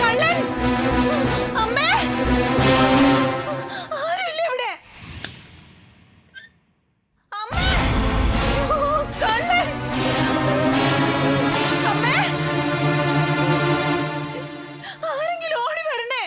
കള്ളൻ! അമ്മേ! ആരുമില്ല ഇവിടെ. അമ്മേ! കള്ളൻ! അമ്മേ! ആരെങ്കിലും ഓടി വരണേ.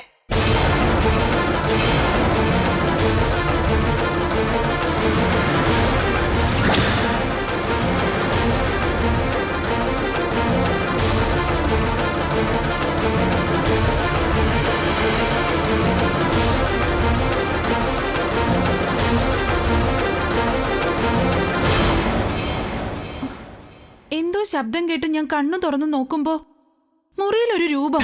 എന്തോ ശബ്ദം കേട്ട് ഞാൻ കണ്ണു തുറന്നു നോക്കുമ്പോ മുറിയിലൊരു രൂപം.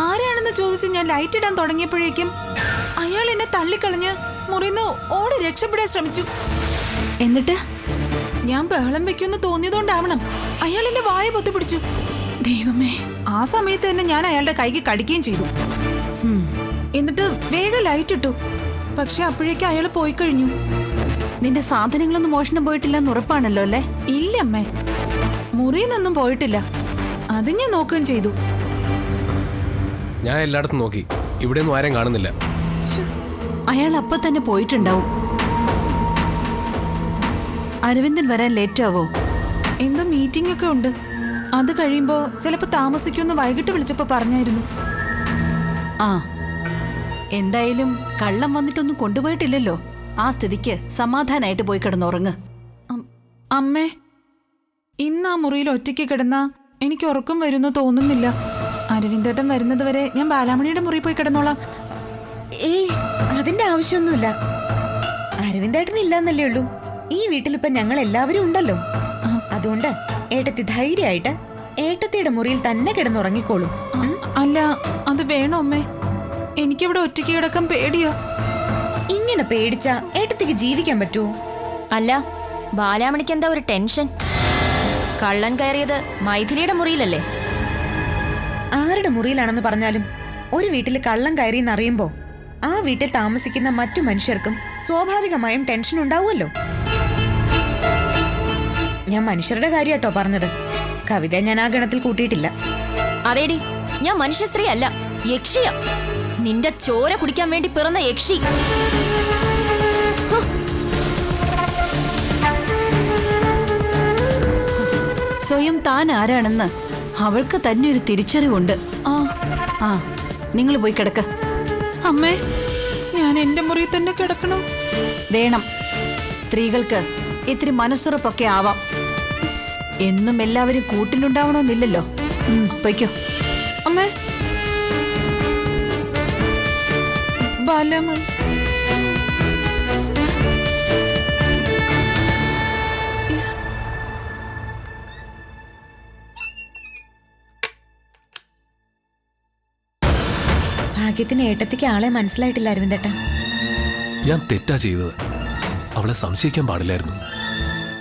ആരാണെന്ന് ചോദിച്ച് ഞാൻ ലൈറ്റ് ഇടാൻ തുടങ്ങിയപ്പോഴേക്കും അയാൾ എന്നെ തള്ളിക്കളഞ്ഞ് മുറിന്ന് ഓടി രക്ഷപ്പെടാൻ ശ്രമിച്ചു. എന്നിട്ട് ഞാൻ ബഹളം വെക്കുമെന്ന് തോന്നിയതുകൊണ്ടാവണം അയാൾ എന്നെ വായ പൊത്തിപ്പിടിച്ചു. ദൈവമേ! ആ സമയത്ത് തന്നെ ഞാൻ അയാളുടെ കൈക്ക് കടിക്കുകയും ചെയ്തു. എന്നിട്ട് വേഗം ലൈറ്റ് ഇട്ടു. പക്ഷെ അപ്പോഴേക്കും അയാൾ പോയി കഴിഞ്ഞു. നിന്റെ സാധനങ്ങളൊന്നും മോഷണം പോയിട്ടില്ലെന്ന് ഉറപ്പാണല്ലോ അല്ലേ? ഇല്ലമ്മേ, മുറിയിന്നൊന്നും പോയിട്ടില്ല. അത് ഞാൻ നോക്കുകയും ചെയ്തു. ഞാൻ എല്ലായിടത്തും നോക്കി, ഇവിടെ ഒന്നും ആരെയും കാണുന്നില്ല. അയാൾ അപ്പൊ തന്നെ പോയിട്ടുണ്ടാവും. അരവിന്ദൻ വരാൻ ലേറ്റ് ആവോ? എന്തോ മീറ്റിംഗ് ഒക്കെ ഉണ്ട്. അത് കഴിയുമ്പോ ചിലപ്പോ താമസിക്കുമെന്ന് വൈകിട്ട് വിളിച്ചപ്പോ പറഞ്ഞായിരുന്നു. ആ, എന്തായാലും കള്ളം വന്നിട്ടൊന്നും കൊണ്ടുപോയിട്ടില്ലല്ലോ. ആ സ്ഥിതിക്ക് സമാധാനായിട്ട് പോയി കിടന്നുറങ്ങ്. അമ്മേ, ഇന്ന് ആ മുറിയിൽ ഒറ്റയ്ക്ക് കിടന്നാ എനിക്ക് ഉറക്കം വരുന്നു തോന്നുന്നില്ല. അരവിന്ദേട്ടൻ വരുന്നത് വരെ ഞാൻ ബാലാമണിയുടെ മുറിയിൽ പോയി കിടന്നോളാം. ഏയ്, അതിന്റെ ആവശ്യമൊന്നുമില്ല. അരവിന്ദേട്ടൻ ഇല്ലാന്നല്ലേ ഉള്ളൂ. ഈ വീട്ടിലിപ്പൊ ഞങ്ങൾ എല്ലാവരും ഉണ്ടല്ലോ. അതുകൊണ്ട് ഏട്ടത്തി ധൈര്യമായിട്ട് ഏട്ടത്തിയുടെ മുറിയിൽ തന്നെ കിടന്നുറങ്ങിക്കോളൂ. അല്ല, അത് വേണോ അമ്മേ? എനിക്കിവിടെ ഒറ്റയ്ക്ക് കിടക്കാൻ പേടിയോ? ഇങ്ങനെ പേടിച്ചാ ഏട്ടത്തിക്ക് ജീവിക്കാൻ പറ്റുമോ? അല്ല, ബാലാമണിക്ക് എന്താ ഒരു ടെൻഷൻ? കള്ളൻ കയറിയത് മൈഥിലിയുടെ മുറിയിലല്ലേ? ആരുടെ മുറിയിലാണെന്ന് പറഞ്ഞാലും ഒരു വീട്ടിൽ കള്ളം കയറിയെന്നറിയുമ്പോ ആ വീട്ടിൽ താമസിക്കുന്ന മറ്റു മനുഷ്യർക്കും സ്വാഭാവികമായും ടെൻഷൻ ഉണ്ടാവുമല്ലോ. ഞാൻ മനുഷ്യരുടെ കാര്യാട്ടോ പറഞ്ഞത്. കവിത ഞാൻ ആ ഗണത്തിൽ കൂട്ടിയിട്ടില്ല. അതേടി, ഞാൻ മനുഷ്യ സ്ത്രീ അല്ല, യക്ഷിയാ. നിന്റെ ചോര കുടിക്കാൻ വേണ്ടി പിറന്ന യക്ഷി. സ്വയം താൻ ആരാണെന്ന് അവൾക്ക് തന്നെ ഒരു തിരിച്ചറിവുണ്ട്. ആ, നിങ്ങൾ പോയി കിടക്ക. അമ്മേ, ഞാൻ എന്റെ മുറിയിൽ തന്നെ കിടക്കണം. വേണം. സ്ത്രീകൾക്ക് ഇത്തിരി മനസ്സുറപ്പൊക്കെ ആവാം. എന്നും എല്ലാവരും കൂട്ടിനുണ്ടാവണമെന്നില്ലല്ലോ. പൊയ്ക്കോ. അമ്മേ, ബാലാമണി. ഭാഗ്യത്തിന് ഏട്ടത്തിക്ക് ആളെ മനസ്സിലായിട്ടില്ല അരവിന്ദേട്ടൻ. ഞാൻ തെറ്റാ ചെയ്തത്. അവളെ സംശയിക്കാൻ പാടില്ലായിരുന്നു.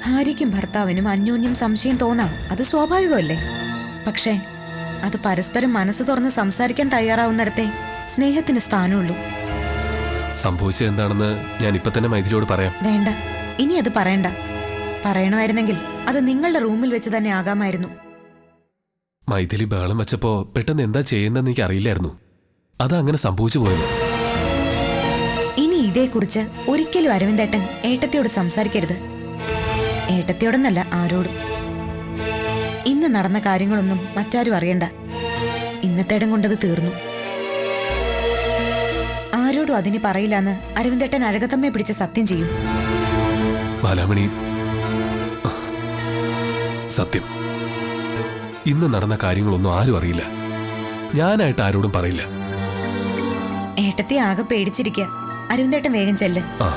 ഭാര്യയ്ക്കും ഭർത്താവിനും അന്യോന്യം സംശയം തോന്നാം, അത് സ്വാഭാവികമല്ലേ. പക്ഷേ അത് പരസ്പരം മനസ്സ് തുറന്ന് സംസാരിക്കാൻ തയ്യാറാവുന്നിടത്തെ സ്നേഹത്തിന് സ്ഥാനമുള്ളൂ. സംഭവിച്ചത് എന്താണെന്ന് ഞാൻ ഇപ്പൊ തന്നെ മൈഥിലിയോട് പറയാം. വേണ്ട, ഇനി അത് പറയണ്ട. പറയണമായിരുന്നെങ്കിൽ അത് നിങ്ങളുടെ റൂമിൽ വെച്ച് തന്നെ ആകാമായിരുന്നു. മൈഥിലി ബഹളം വെച്ചപ്പോ പെട്ടെന്ന് എന്താ ചെയ്യുന്നതെന്ന് എനിക്ക് അറിയില്ലായിരുന്നു. അതാ അങ്ങനെ സംഭവിച്ചു പോയത്. ഇനി ഇതേക്കുറിച്ച് ഒരിക്കലും അരവിന്ദേട്ടൻ ഏട്ടത്തിയോട് സംസാരിക്കരുത്. ഏട്ടത്തിയോടെന്നല്ല, ആരോടും. ഇന്ന് നടന്ന കാര്യങ്ങളൊന്നും മറ്റാരും അറിയണ്ട. ഇന്നത്തേടം കൊണ്ടത് തീർന്നു. ആരോടും അതിന് പറയില്ലാന്ന് അരവിന്ദേട്ടൻ അഴകത്തമ്മയെ പിടിച്ച് സത്യം ചെയ്യും. ബാലാമണി, സത്യം, ഇന്ന് നടന്ന കാര്യങ്ങളൊന്നും ആരും അറിയില്ല. ഞാനായിട്ട് ആരോടും പറയില്ല. ഏട്ടത്തി ആകെ പേടിച്ചിരിക്കുക. അരവിന്ദേട്ടൻ വേഗം ചെല്ല്. ആ,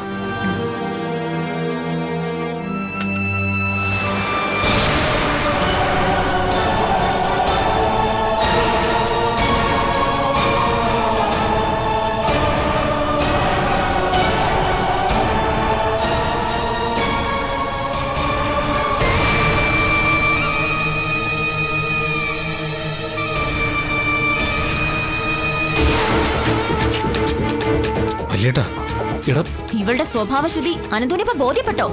ഇവളുടെ സ്വഭാവശുദ്ധി അനന്തൂനിപ്പോ ബോധ്യപ്പെട്ടോ?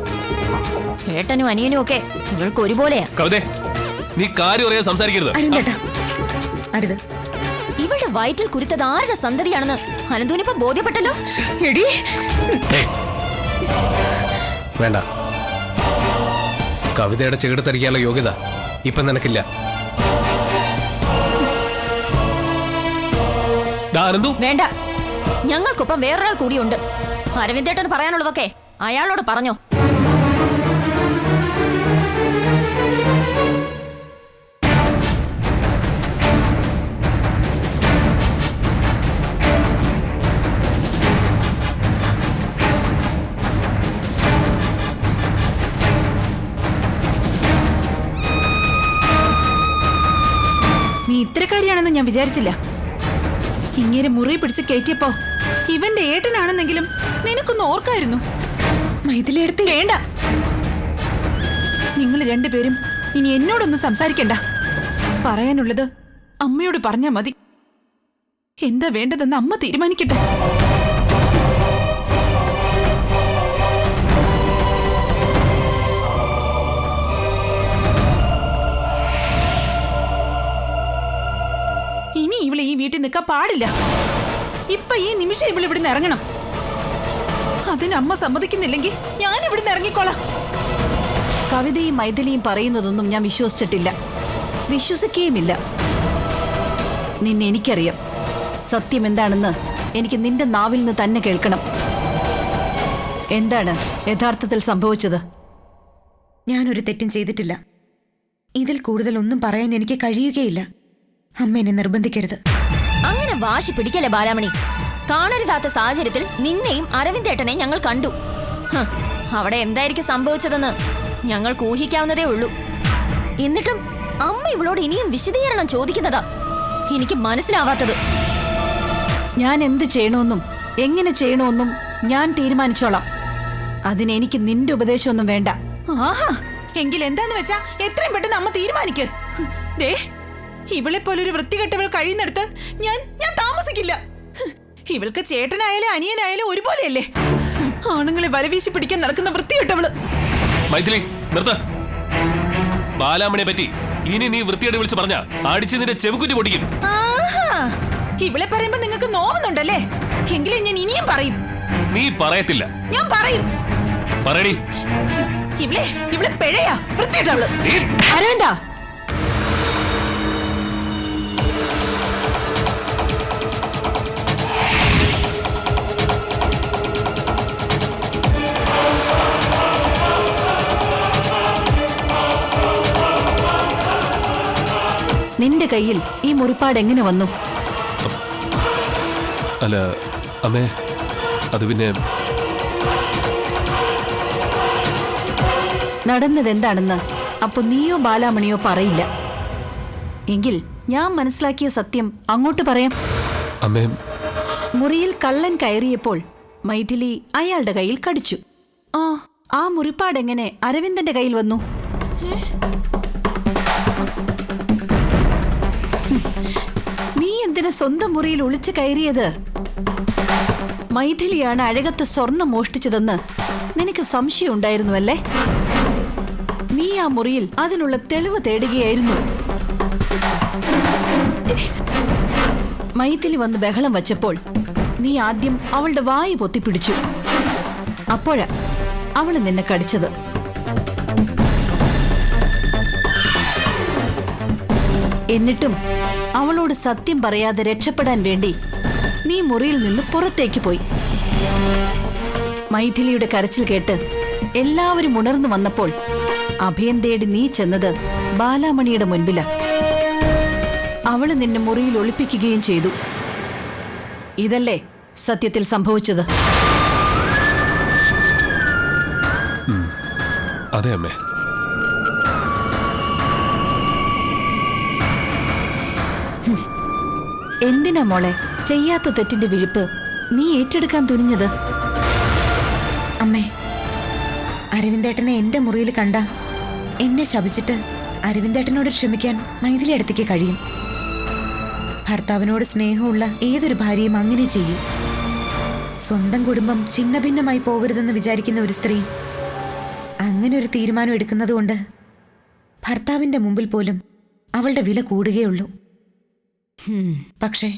ഏട്ടനും അനിയനും ഒക്കെ ഇവൾക്ക് ഒരുപോലെയാ. നീ കാര്യം അറിയാൻ സംസാരിക്കരുത്. അരവിന്ദേട്ടാ, അരുത്. ഇവളുടെ വയറ്റിൽ കുരുത്തത് ആരുടെ സന്തതിയാണെന്ന് അനന്തൂനിപ്പോ ബോധ്യപ്പെട്ടല്ലോ. എടി, വേണ്ട. കവിതയുടെ ചെകിടത്തരിക്കാനുള്ള യോഗ്യത ഇപ്പൊ നിനക്കില്ല. അനന്തു, വേണ്ട, ഞങ്ങൾക്കൊപ്പം വേറൊരാൾ കൂടിയുണ്ട്. അരവിന്ദേട്ടന് പറയാനുള്ളതൊക്കെ അയാളോട് പറഞ്ഞോ. നീ ഇത്തരക്കാരിയാണെന്ന് ഞാൻ വിചാരിച്ചില്ല. ഇങ്ങനെ മുറി പിടിച്ച് കയറ്റിയപ്പോ ഇവന്റെ ഏട്ടനാണെന്നെങ്കിലും നിനക്കൊന്ന് ഓർക്കായിരുന്നു. മൈഥിലി എടുത്ത് വേണ്ട, നിങ്ങൾ രണ്ടുപേരും ഇനി എന്നോടൊന്നും സംസാരിക്കണ്ട. പറയാനുള്ളത് അമ്മയോട് പറഞ്ഞാ മതി. എന്താ വേണ്ടതെന്ന് അമ്മ തീരുമാനിക്കട്ടെ. ഇനി ഇവളെ ഈ വീട്ടിൽ നിൽക്കാൻ പാടില്ല. ഇപ്പൊ ഈ നിമിഷം ഇവൾ ഇവിടുന്ന് ഇറങ്ങണം. അതിന് അമ്മ സമ്മതിക്കുന്നില്ലെങ്കിൽ ഞാൻ ഇവിടുന്ന് ഇറങ്ങിക്കോളാം. കവിതയും മൈഥിലിയും പറയുന്നതൊന്നും ഞാൻ വിശ്വസിച്ചിട്ടില്ല, വിശ്വസിക്കുകയുമില്ല. നിന്നെ എനിക്കറിയാം. സത്യം എന്താണെന്ന് എനിക്ക് നിന്റെ നാവിൽ നിന്ന് തന്നെ കേൾക്കണം. എന്താണ് യഥാർത്ഥത്തിൽ സംഭവിച്ചത്? ഞാനൊരു തെറ്റും ചെയ്തിട്ടില്ല. ഇതിൽ കൂടുതൽ ഒന്നും പറയാൻ എനിക്ക് കഴിയുകയില്ല. അമ്മ എന്നെ നിർബന്ധിക്കരുത്. അങ്ങനെ വാശി പിടിക്കല്ലേ ബാലാമണി. കാണരുതാത്ത സാഹചര്യത്തിൽ നിന്നെയും അരവിന്ദേട്ടനെയും ഞങ്ങൾ കണ്ടു. അവിടെ എന്തായിരിക്കും സംഭവിച്ചതെന്ന് ഞങ്ങൾക്ക് ഊഹിക്കാവുന്നതേ ഉള്ളൂ. എന്നിട്ടും അമ്മ ഇവളോട് ഇനിയും വിശദീകരണം ചോദിക്കുന്നതാ എനിക്ക് മനസ്സിലാവാത്തത്. ഞാൻ എന്ത് ചെയ്യണമെന്നും എങ്ങനെ ചെയ്യണമെന്നും ഞാൻ തീരുമാനിച്ചോളാം. അതിനെനിക്ക് നിന്റെ ഉപദേശമൊന്നും വേണ്ട. ആഹാ, എങ്കിൽ എന്താന്ന് വെച്ചാ എത്രയും പെട്ടെന്ന് അമ്മ തീരുമാനിക്ക്. ദേ, ഇവളെ പോലൊരു വൃത്തികെട്ടവൾ കഴിയുന്നിടത്ത് ഞാൻ താമസിക്കില്ല. ഇവൾക്ക് ചേട്ടനായാലും അനിയനായാലും ഒരുപോലെയല്ലേ. ആണുങ്ങളെ വലവീശി പിടിക്കാൻ നടക്കുന്ന വൃത്തികെട്ടവള്. മൈഥിലി നിർത്ത. ബാലാമണിയെ പറ്റി ഇനി നീ വൃത്തിയായിട്ട് വിളിച്ച് പറഞ്ഞ അടിച്ച് നിന്റെ ചെവിക്കുറ്റി പൊടിക്കും. ആഹാ, ഇവളെ പറയുമ്പോ നിങ്ങൾക്ക് നോവുന്നുണ്ടല്ലേ? എങ്കിലും ഞാൻ ഇനിയും പറയും. നീ പറയത്തില്ല. ഞാൻ പറയും. പറയടി. ഇവളെ പിഴയാ, വൃത്തികെട്ടവള്. അരവിന്ദാ, നിന്റെ കയ്യിൽ ഈ മുറിപ്പാട് എങ്ങനെ വന്നു? അല്ല അമ്മേ, അത് പിന്നെ നടന്നത് എന്താണെന്ന് അപ്പൊ നീയോ ബാലാമണിയോ പറയില്ല. എങ്കിൽ ഞാൻ മനസ്സിലാക്കിയ സത്യം അങ്ങോട്ട് പറയാം. അമ്മേ, മുറിയിൽ കള്ളൻ കയറിയപ്പോൾ മൈഥിലി അയാളുടെ കയ്യിൽ കടിച്ചു. ആ മുറിപ്പാടെങ്ങനെ അരവിന്ദന്റെ കയ്യിൽ വന്നു? നീ എന്തിനാ സ്വന്തം മുറിയിൽ ഒളിച്ചു കയറിയത്? മൈഥിലിയാണ് അഴകത്ത് സ്വർണം മോഷ്ടിച്ചതെന്ന് നിനക്ക് സംശയം ഉണ്ടായിരുന്നുവല്ലേ? നീ ആ മുറിയിൽ അതിനുള്ള തെളിവ് തേടുകയായിരുന്നു. മൈഥിലി വന്ന് ബഹളം വച്ചപ്പോൾ നീ ആദ്യം അവളുടെ വായു പൊത്തിപ്പിടിച്ചു. അപ്പോഴാ അവള് നിന്നെ കടിച്ചത്. എന്നിട്ടും അവളോട് സത്യം പറയാതെ രക്ഷപ്പെടാൻ വേണ്ടി നീ മുറിയിൽ നിന്ന് പുറത്തേക്ക് പോയി. മൈഥിലിയുടെ കരച്ചിൽ കേട്ട് എല്ലാവരും ഉണർന്നു വന്നപ്പോൾ അഭയം തേടി നീ ചെന്നത് ബാലാമണിയുടെ മുൻപിലാ. അവള് നിന്നെ മുറിയിൽ ഒളിപ്പിക്കുകയും ചെയ്തു. ഇതല്ലേ സത്യത്തിൽ സംഭവിച്ചത്? അതെ അമ്മേ. എന്തിനാ മോളെ ചെയ്യാത്ത തെറ്റിന്റെ വിഴുപ്പ് നീ ഏറ്റെടുക്കാൻ തുനിഞ്ഞത്? അമ്മേ, അരവിന്ദേട്ടനെ എന്റെ മുറിയിൽ കണ്ട എന്നെ ശപിച്ചിട്ട് അരവിന്ദേട്ടനോട് ക്ഷമിക്കാൻ മൈഥിലി അടുത്തേക്ക് കഴിയും. ഭർത്താവിനോട് സ്നേഹമുള്ള ഏതൊരു ഭാര്യയും അങ്ങനെ ചെയ്യും. സ്വന്തം കുടുംബം ഛിന്ന ഭിന്നമായി പോകരുതെന്ന് വിചാരിക്കുന്ന ഒരു സ്ത്രീ അങ്ങനെ ഒരു തീരുമാനം എടുക്കുന്നതുകൊണ്ട് ഭർത്താവിന്റെ മുമ്പിൽ പോലും അവളുടെ വില കൂടുകയുള്ളൂ. പക്ഷേ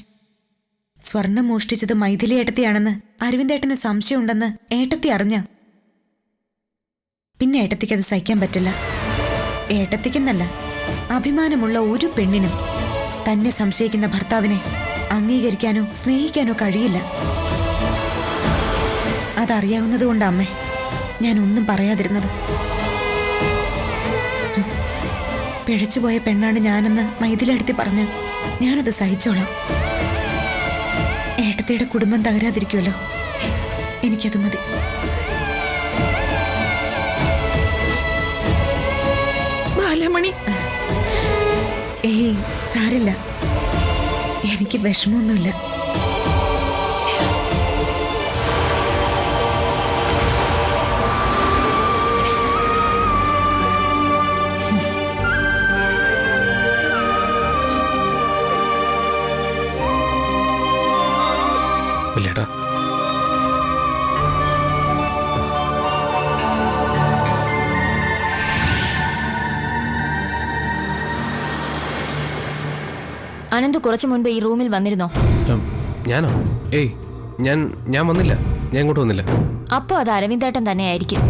സ്വർണം മോഷ്ടിച്ചത് മൈഥിലി ഏട്ടത്തിയാണെന്ന് അരവിന്ദേട്ടന് സംശയമുണ്ടെന്ന് ഏട്ടത്തി അറിഞ്ഞ പിന്നെ ഏട്ടത്തിക്ക് അത് സഹിക്കാൻ പറ്റില്ല. ഏട്ടത്തിക്കെന്നല്ല, അഭിമാനമുള്ള ഒരു പെണ്ണിനും തന്നെ സംശയിക്കുന്ന ഭർത്താവിനെ അംഗീകരിക്കാനോ സ്നേഹിക്കാനോ കഴിയില്ല. അതറിയാവുന്നതുകൊണ്ട് അമ്മേ ഞാൻ ഒന്നും പറയാതിരുന്നത്. പിഴച്ചുപോയ പെണ്ണാണ് ഞാനെന്ന് മൈഥിലിയെടുത്തി പറഞ്ഞ് ഞാനത് സഹിച്ചോളാം. ഏട്ടത്തിയുടെ കുടുംബം തകരാതിരിക്കുമല്ലോ, എനിക്കത് മതി. ബാലമണി, ഏയ് സാരില്ല, എനിക്ക് വിഷമമൊന്നുമില്ല. ഇല്ലേട്ടാ, അനന്ത് കുറച്ചു മുൻപ് ഈ റൂമിൽ വന്നിരുന്നോ? ഞാനോ? ഏയ്, ഞാൻ വന്നില്ല. ഞാൻ ഇങ്ങോട്ട് വന്നില്ല. അപ്പോ അത് അരവിന്ദേട്ടൻ തന്നെ ആയിരിക്കും.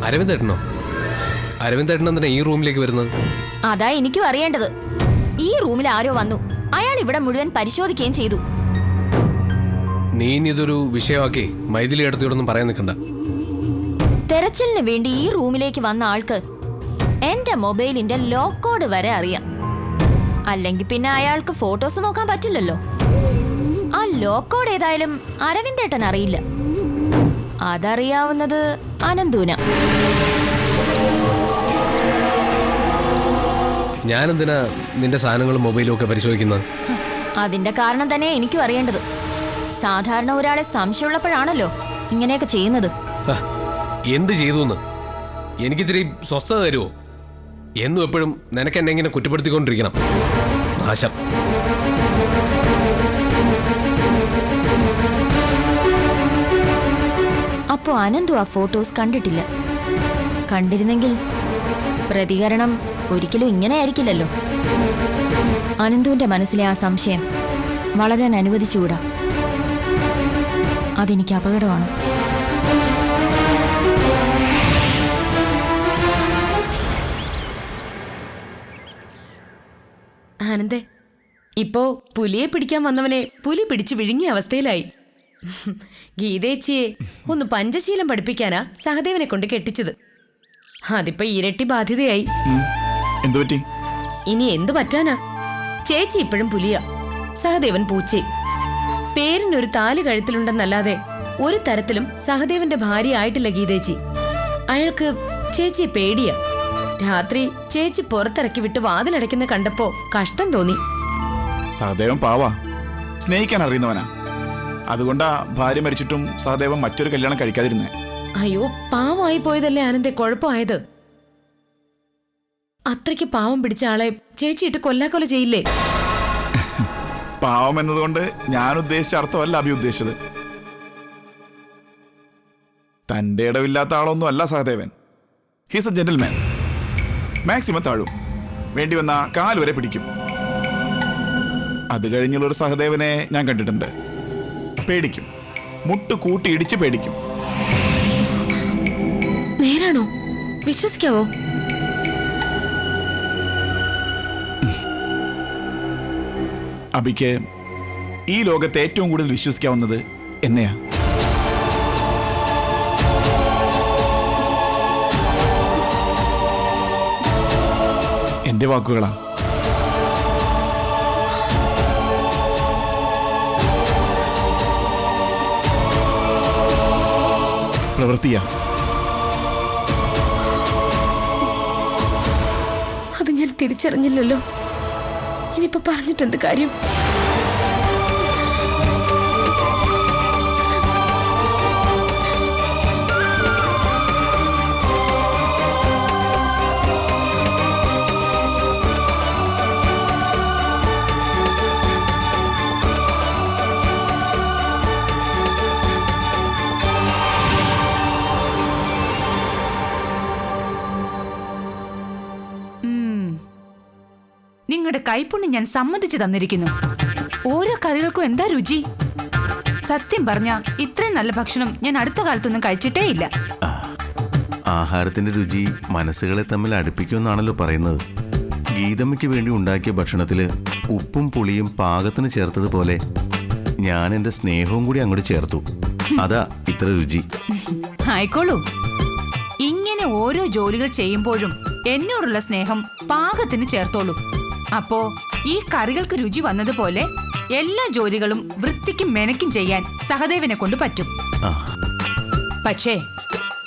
അരവിന്ദേട്ടനോ? അരവിന്ദേട്ടൻ എന്തിനാ ഈ റൂമിലേക്ക് വരുന്നത്? അതാ എനിക്കും അറിയേണ്ടത്. ഈ റൂമിൽ ആരോ വന്നു, അയാൾ ഇവിടെ മുഴുവൻ പരിശോധിക്കുകയും ചെയ്തു. നീ ഇനി ഇതൊരു വിഷയമാക്കി മൈഥിലി അടുത്തോടൊന്നും പറയാൻ നിൽക്കണ്ട. തെരച്ചിലിന് വേണ്ടി ഈ റൂമിലേക്ക് വന്ന ആൾക്ക് എന്റെ മൊബൈലിന്റെ ലോക്ക് കോഡ് വരെ അറിയാം. അല്ലെങ്കിൽ പിന്നെ അയാൾക്ക് ഫോട്ടോസ് നോക്കാൻ പറ്റില്ലല്ലോ. ആ ലോക്ക് കോഡ് ഏതായാലും അരവിന്ദേട്ടൻ അറിയില്ല. അതറിയാവുന്നത് അനന്തൂന. ഞാനെന്തിനാ നിന്റെ സാധനങ്ങളും മൊബൈലും ഒക്കെ പരിശോധിക്കുന്നത്? അതിന്റെ കാരണം തന്നെ എനിക്കും അറിയേണ്ടത്. സാധാരണ ഒരാളെ സംശയമുള്ളപ്പോഴാണല്ലോ ഇങ്ങനെയൊക്കെ ചെയ്യുന്നത്. എന്ത് ചെയ്തു എന്ന് എനിക്കിത്തിരി സ്വസ്ഥത തരുമോ? എന്നും എപ്പോഴും നിനക്ക് എന്നെ ഇങ്ങനെ കുറ്റപ്പെടുത്തിക്കൊണ്ടിരിക്കണം. നാശം. അപ്പോ അനന്തു ആ ഫോട്ടോസ് കണ്ടിട്ടില്ല. കണ്ടിരുന്നെങ്കിൽ പ്രതികരണം ഒരിക്കലും ഇങ്ങനെ ആയിരിക്കില്ലല്ലോ. അനന്തുവിന്റെ മനസ്സിലെ ആ സംശയം വളരാൻ അനുവദിച്ചുകൂടാ. അതെനിക്ക് അപകടമാണ്. ആനന്ദേ, ഇപ്പോ പുലിയെ പിടിക്കാൻ വന്നവനെ പുലി പിടിച്ചു വിഴുങ്ങിയ അവസ്ഥയിലായി. ഗീതേച്ചിയെ ഒന്ന് പഞ്ചശീലം പഠിപ്പിക്കാനാ സഹദേവനെ കൊണ്ട് കെട്ടിച്ചത്. അതിപ്പോ ഇരട്ടി ബാധ്യതയായി. എന്തുപറ്റി? ഇനി എന്തു പറ്റാനാ? ചേച്ചി ഇപ്പോഴും പുലിയാ, സഹദേവൻ പൂച്ചയും. പേരിനൊരു താലി കഴുത്തിലുണ്ടെന്നല്ലാതെ ഒരു തരത്തിലും സഹദേവന്റെ ഭാര്യ ആയിട്ടില്ല ഗീതേച്ചി. അയാൾക്ക് ചേച്ചിയെ പേടിയാ. രാത്രി ചേച്ചി പുറത്തിറക്കി വിട്ട് വാതിലടയ്ക്കുന്ന കണ്ടപ്പോ കഷ്ടം തോന്നി. സഹദേവൻ പാവാ, സ്നേഹിക്കാൻ അറിയുന്നവനാ. അതുകൊണ്ടാ ഭാര്യ മരിച്ചിട്ടും സഹദേവൻ മറ്റൊരു കല്യാണം കഴിക്കാതിരുന്നേ. അയ്യോ, പാവമായി പോയതല്ലേ ആനന്ദെ കുഴപ്പമായത്. അത്രയ്ക്ക് പാവം പിടിച്ച ആളെ ചേച്ചിയിട്ട് കൊല്ലാക്കൊല ചെയ്യില്ലേ? പാവം എന്നതുകൊണ്ട് ഞാൻ ഉദ്ദേശിച്ച അർത്ഥമല്ല അഭി ഉദ്ദേശിച്ചത്. തന്റെ ഇടവില്ലാത്ത ആളൊന്നും അല്ല Sahadevan. He's a gentleman. Maximum താഴും, വേണ്ടി വന്ന കാൽ വരെ പിടിക്കും. അത് കഴിഞ്ഞുള്ളൊരു സഹദേവനെ ഞാൻ കണ്ടിട്ടുണ്ട്. പേടിക്കും, മുട്ട് കൂട്ടി ഇടിച്ച് പേടിക്കും. നേരാണോ? വിശ്വസിക്കാവോ? അഭിക്ക് ഈ ലോകത്തെ ഏറ്റവും കൂടുതൽ വിശ്വസിക്കാവുന്നത് എന്നെയാ. എന്റെ വാക്കുകളാ. പ്രവൃത്തിയാ. അത് ഞാൻ തിരിച്ചറിഞ്ഞില്ലല്ലോ. ഇനിയിപ്പോ പറഞ്ഞിട്ടെന്ത് കാര്യം? നിങ്ങളുടെ കൈപ്പുണ്യം ഞാൻ സമ്മതിച്ചു തന്നിരിക്കുന്നു. ഓരോ കറികൾക്കും എന്താ രുചി! സത്യം പറഞ്ഞ ഇത്രയും നല്ല ഭക്ഷണം ഞാൻ അടുത്ത കാലത്തൊന്നും കഴിച്ചിട്ടേ ഇല്ല. ആഹാരത്തിന്റെ രുചി മനസ്സുകളെ തമ്മിൽ അടുപ്പിക്കുമെന്നാണല്ലോ പറയുന്നത്. ഗീതമ്മയ്ക്ക് വേണ്ടി ഉണ്ടാക്കിയ ഭക്ഷണത്തില് ഉപ്പും പുളിയും പാകത്തിന് ചേർത്തതുപോലെ ഞാൻ എന്റെ സ്നേഹവും കൂടി അങ്ങോട്ട് ചേർത്തു. അതാ ഇത്ര രുചി. ആയിക്കോളൂ. ഇങ്ങനെ ഓരോ ജോലികൾ ചെയ്യുമ്പോഴും എന്നോടുള്ള സ്നേഹം പാകത്തിന് ചേർത്തോളൂ. അപ്പോ ഈ കറികൾക്ക് രുചി വന്നതുപോലെ എല്ലാ ജോലികളും വൃത്തിക്കും മെനക്കും ചെയ്യാൻ സഹദേവനെ കൊണ്ട് പറ്റും. പക്ഷേ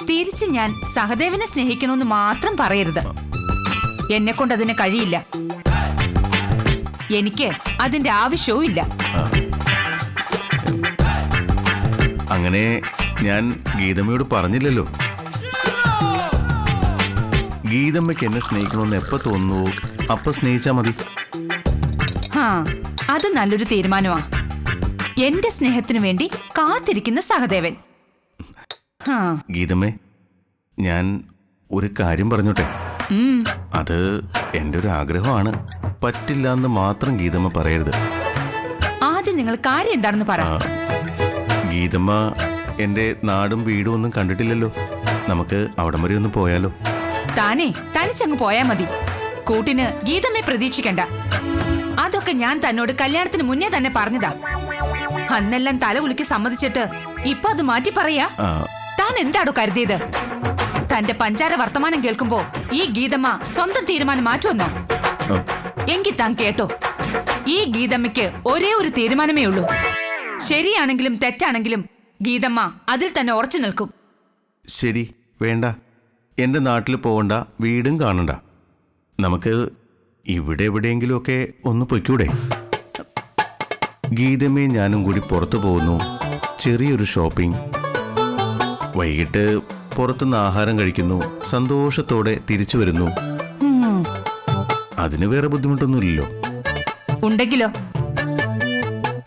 തിരിച്ച് ഞാൻ സഹദേവനെ സ്നേഹിക്കണമെന്ന് മാത്രം പറയരുത്. എന്നെ കൊണ്ട് അതിന് കഴിയില്ല. എനിക്ക് അതിന്റെ ആവശ്യവും ഇല്ല. അങ്ങനെ ഞാൻ ഗീതമ്മയോട് പറഞ്ഞില്ലല്ലോ. ഗീതമ്മയ്ക്ക് എന്നെ സ്നേഹിക്കണമെന്ന് എപ്പോ തോന്നുവോ അപ്പൊ സ്നേഹിച്ചാ മതി. അത് നല്ലൊരു തീരുമാനമാ. എന്റെ സ്നേഹത്തിനു വേണ്ടി കാത്തിരിക്കുന്ന സഹദേവൻ. ഗീതമ്മേ, ഞാൻ ഒരു കാര്യം പറഞ്ഞോട്ടെ. അത് എൻ്റെ ഒരു ആഗ്രഹമാണ്. പറ്റില്ല എന്ന് മാത്രം ഗീതമ്മ പറയരുത്. ആദ്യം നിങ്ങൾ കാര്യം എന്താണെന്ന് പറ. ഗീതമ്മ എൻ്റെ നാടും വീടും ഒന്നും കണ്ടിട്ടില്ലല്ലോ. നമുക്ക് അവിടം വരെ ഒന്ന് പോയാലോ? താനേ തനിച്ചങ്ങ് പോയാ മതി. കൂട്ടിന് ഗീതമ്മയെ പ്രതീക്ഷിക്കണ്ട. അതൊക്കെ ഞാൻ തന്നോട് കല്യാണത്തിന് മുന്നേ തന്നെ പറഞ്ഞതാ. അന്നെല്ലാം തല കുലുക്കി സമ്മതിച്ചിട്ട് ഇപ്പൊ അത് മാറ്റി പറയാ. താൻ എന്താടോ കരുതിയത്? തന്റെ പഞ്ചാര വർത്തമാനം കേൾക്കുമ്പോ ഈ ഗീതമ്മ സ്വന്തം തീരുമാനം മാറ്റുമെന്നോ? എങ്കിൽ താൻ കേട്ടോ, ഈ ഗീതമ്മയ്ക്ക് ഒരേ ഒരു തീരുമാനമേ ഉള്ളൂ. ശരിയാണെങ്കിലും തെറ്റാണെങ്കിലും ഗീതമ്മ അതിൽ തന്നെ ഉറച്ചു നിൽക്കും. ശരി, വേണ്ട. എൻ്റെ നാട്ടിൽ പോകണ്ട, വീടും കാണണ്ട. നമുക്ക് ഇവിടെ എവിടെയെങ്കിലുമൊക്കെ ഒന്ന് പൊയ്ക്കൂടെ? ഗീതമ്മയും ഞാനും കൂടി പുറത്തു പോകുന്നു. ചെറിയൊരു ഷോപ്പിംഗ്, വൈകിട്ട് പുറത്തുനിന്ന് ആഹാരം കഴിക്കുന്നു, സന്തോഷത്തോടെ തിരിച്ചു വരുന്നു. അതിന് വേറെ ബുദ്ധിമുട്ടൊന്നുമില്ലല്ലോ. ഉണ്ടെങ്കിലോ?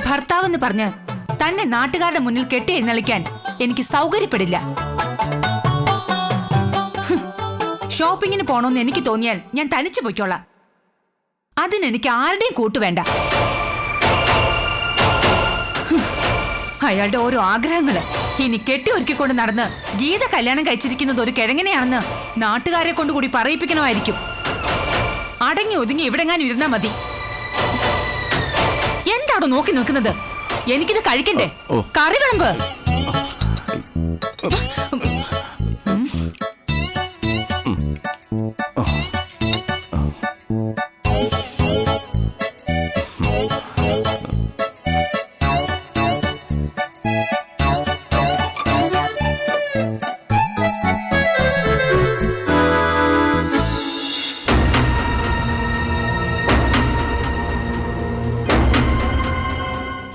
ഭർത്താവെന്ന് പറഞ്ഞ് തന്നെ നാട്ടുകാരുടെ മുന്നിൽ കെട്ടി എഴുന്നള്ളിക്കാൻ എനിക്ക് സൗകര്യപ്പെടില്ല. ഷോപ്പിങ്ങിന് പോണോന്ന് എനിക്ക് തോന്നിയാൽ ഞാൻ തനിച്ചു പൊയ്ക്കോളാം. അതിനെനിക്ക് ആരുടെയും കൂട്ടുവേണ്ട. അയാളുടെ ഓരോ ആഗ്രഹങ്ങള് ഇനി കെട്ടി ഒരുക്കിക്കൊണ്ട് നടന്ന് ഗീത കല്യാണം കഴിച്ചിരിക്കുന്നത് ഒരു കിഴങ്ങനെയാണെന്ന് നാട്ടുകാരെ കൊണ്ടുകൂടി പറയിപ്പിക്കണമായിരിക്കും. അടങ്ങി ഒതുങ്ങി എവിടെങ്ങാനും ഇരുന്നാ മതി. എന്താണോ നോക്കി നിൽക്കുന്നത്? എനിക്കിത് കഴിക്കണ്ടേ? കറി വിളമ്പ്.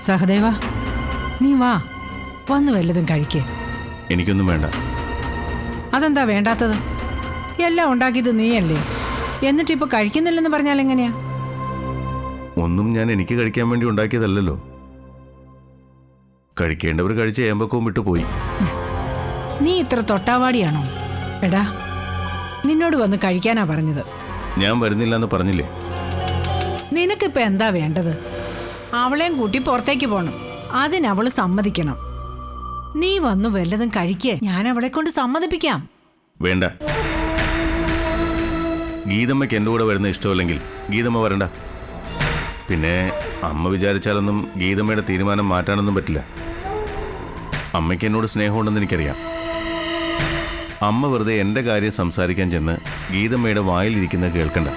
സഹദേവ, നീ വാ, വന്നു വല്ലതും കഴിക്ക്. എനിക്കൊന്നും വേണ്ട. അതെന്താ വേണ്ടാത്തത്? എല്ലാം ഉണ്ടാക്കിയത് നീയല്ലേ. എന്നിട്ടിപ്പോ കഴിക്കുന്നില്ലെന്ന് പറഞ്ഞാൽ എങ്ങനെയാ? ഒന്നും ഞാൻ എനിക്ക് കഴിക്കാൻ വേണ്ടി ഉണ്ടാക്കിയതല്ലോ. കഴിക്കേണ്ടവർ കഴിച്ച ഏമ്പക്കവും വിട്ടുപോയി. നീ ഇത്ര തൊട്ടാവാടിയാണോ? എടാ, നിന്നോട് വന്ന് കഴിക്കാനാ പറഞ്ഞത്. ഞാൻ വരുന്നില്ല എന്ന് പറഞ്ഞില്ലേ? നിനക്കിപ്പോ എന്താ വേണ്ടത്? അവളെയും കൂട്ടി പുറത്തേക്ക് പോണം. അതിനവള് സമ്മതിക്കണം. നീ വന്നു വല്ലതും കഴിക്ക്, ഞാൻ അവളെ കൊണ്ട് സമ്മതിപ്പിക്കാം. വേണ്ട. ഗീതമ്മയ്ക്ക് എൻ്റെ കൂടെ വരുന്ന ഇഷ്ടമല്ലെങ്കിൽ ഗീതമ്മ വരണ്ട. പിന്നെ അമ്മ വിചാരിച്ചാലൊന്നും ഗീതമ്മയുടെ തീരുമാനം മാറ്റാനൊന്നും പറ്റില്ല. അമ്മയ്ക്ക് എന്നോട് സ്നേഹമുണ്ടെന്ന് എനിക്കറിയാം. അമ്മ വെറുതെ എൻ്റെ കാര്യം സംസാരിക്കാൻ ചെന്ന് ഗീതമ്മയുടെ വായിലിരിക്കുന്നത് കേൾക്കണ്ട.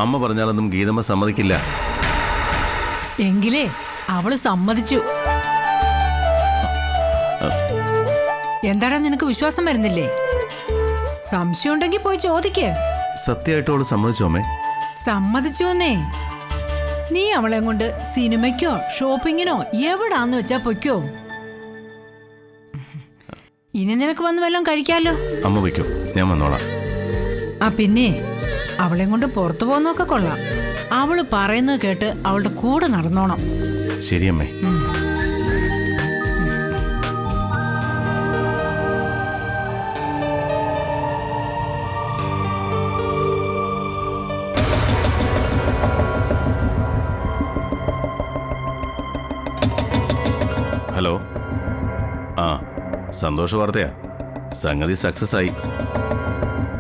അമ്മ പറഞ്ഞാലൊന്നും ഗീതമ്മ സമ്മതിക്കില്ല. എങ്കിലേ അവള് സമ്മതിച്ചു. എന്താടാ, നിനക്ക് വിശ്വാസം വരുന്നില്ലേ? സംശയം ഉണ്ടെങ്കിൽ പോയി ചോദിക്ക്. സത്യമായിട്ട് അവള് സമ്മതിച്ചോമേ? സമ്മതിച്ചോന്നേ. നീ അവളെ കൊണ്ട് സിനിമയ്ക്കോ ഷോപ്പിങ്ങിനോ എവിടാന്ന് വെച്ചാ പൊയ്ക്കോ. ഇനി നിനക്ക് വന്ന് വല്ലതും കഴിക്കാലോ. അമ്മ വയ്ക്കോ, ഞാൻ വന്നോളാം. ആ പിന്നെ അവളെ കൊണ്ട് പുറത്തു പോകുന്നൊക്കെ കൊള്ളാം. അവള് പറയുന്നത് കേട്ട് അവളുടെ കൂടെ നടന്നോണം. ശരിയമ്മേ. ഹലോ. ആ, സന്തോഷ വാർത്തയാ. സംഗതി സക്സസ് ആയി.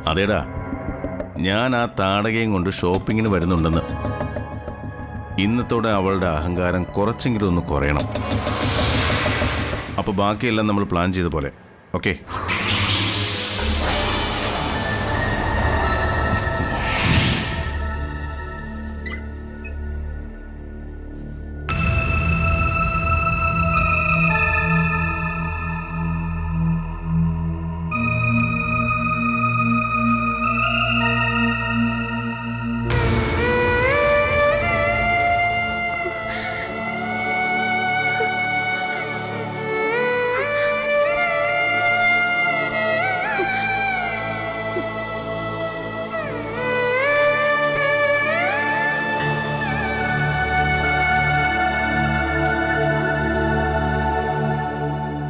അതേടാ, ഞാൻ ആ താടകയും കൊണ്ട് ഷോപ്പിങ്ങിന് വരുന്നുണ്ടെന്ന്. ഇന്നത്തോടെ അവളുടെ അഹങ്കാരം കുറച്ചെങ്കിലും ഒന്ന് കുറയണം. അപ്പോൾ ബാക്കിയെല്ലാം നമ്മൾ പ്ലാൻ ചെയ്ത പോലെ. ഓക്കെ.